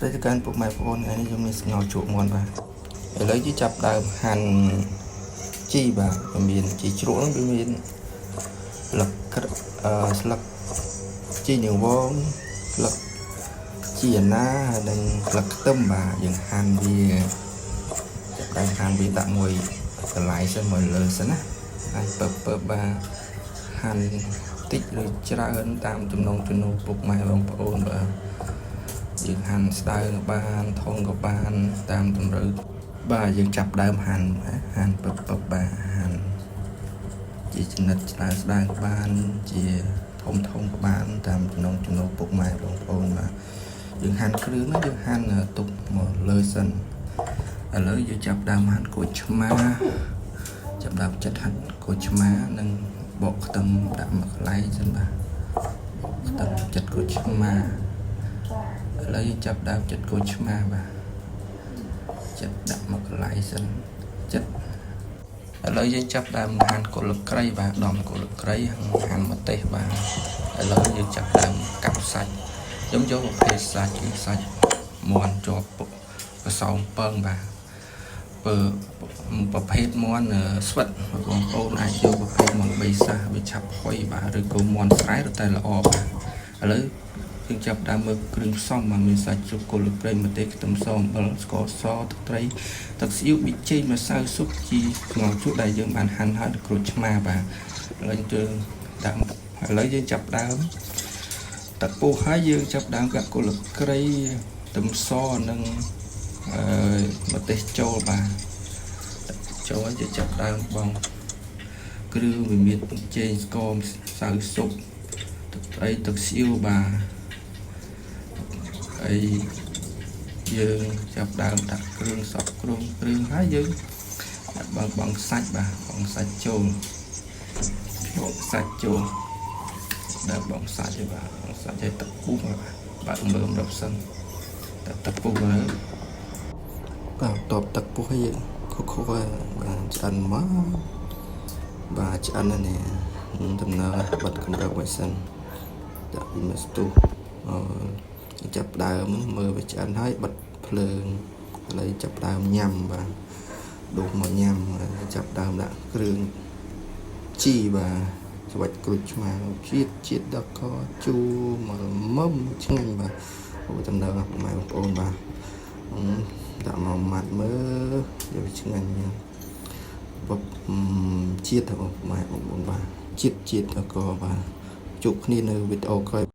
ព្រឹត្តិការណ៍ពុកម៉ែបងប្អូនថ្ងៃនេះខ្ញុំមានស្ងោរជក់មាន់បាទឥឡូវយើងចាប់ដើមហាន់ជីបាទមានជីជ្រក់ហ្នឹងវាមានស្លឹកជីនាងវងស្លឹកជីអាណានិងស្លឹកខ្ទឹមបាទយើងហាន់វាចាប់ដើមហាន់វាដាក់មួយកន្លែងសិនមកលើសិនណាហើយពើបាទហាន់តិចឬច្រើនតាមចំណងចំណូលពុកម៉ែបងប្អូនបាទយើងហាន់ស្ដើងបានធំក៏បានតាមតម្រូវបាទយើងចាប់ដើមហាន់ពឹបបាទហាន់ជាចំណិតស្ដើងបានជាធំក៏បានតាមចំណងចំណូលពុកម៉ែបងប្អូនបាទយើងហាន់គ្រឿងយើងហាន់ទុកមកលើសិនឥឡូវយើងចាប់ដើមហាន់គួយឆ្មាចាប់ដើមចិត្តហាន់គួយឆ្មានិងបកខ្ទឹមដាក់មកកន្លែងសិនបាទខ្ទឹមចិត្តគួយឆ្មាឥឡូវយើងចាប់ដើមចិត្តគួយឆ្មាបាទចិត្តដាក់មកកន្លែងសិនចិត្តឥឡូវយើងចាប់ដើមហាន់គល់ក្រៃបាទដំគល់ក្រៃហាន់ម្ទេសបាទឥឡូវយើងចាប់ដើមកាប់សាច់ខ្ញុំយកប្រភេទសាច់គឺសាច់មាន់ជាប់កសោមពងបាទប្រភេទមាន់ស្វិតបងប្អូនអាចយកប្រភេទមាន់បេសាវាឆាប់ហុយបាទឬក៏មាន់ស្រែរតែល្អបាទឥឡូវយើងចាប់ដើមមើលគ្រឿងផ្សំបាទមានសាច់ជ្រូកគល់ព្រៃម្ទេសខ្ទឹមសអំបិលស្ករសទឹកត្រីទឹកស៊ីអ៊ូប៊ីចេងម្សៅស៊ុបជីខ្នុរជក់ដែលយើងបានហាន់ហើយក្រូចឆ្មាបាទឥឡូវយើងដាក់ឥឡូវយើងចាប់ដើមទឹកពុះហើយយើងចាប់ដើមកាត់គល់ព្រៃខ្ទឹមសនិងម្ទេសចូលបាទចូលយើងចាប់ដើមបងគ្រឿងវាមានចេងស្ករម្សៅស៊ុបទឹកត្រីទឹកស៊ីអ៊ូបាទហើយយើងចាប់ដើមដាក់គ្រឿងសពគ្រឿងហើយយើងដាក់បងសាច់បាទបងសាច់ចូលដាក់បងសាច់ទៅបាទបងសាច់ឲ្យទឹកពុះបាទមើល10សិនទឹកពុះហើយបាទតបទឹកពុះហើយខុសបាទឆ្អិនមកបាទឆ្អិននេះដំណើរបាត់កម្រើកໄວសិនដាក់ពីមកស្ទុះចាប់ដើមមើលវាឆ្អិនហើយបិទភ្លើងឥឡូវចាប់ដើមញ៉ាំបាទដួសមកញ៉ាំចាប់ដើមដាក់គ្រឿងជីបាទស្វាច់ក្រូចឆ្មាជាតិដល់កជូរមកមុំឆ្ងាញ់បាទអូដំណើរបងប្អូនបាទដាក់មកម៉ាត់មើលយកឆ្ងាញ់បុកជាតិរបស់ម៉ែបងប្អូនបាទជាតិដល់កបាទជួបគ្នានៅវីដេអូក្រោយ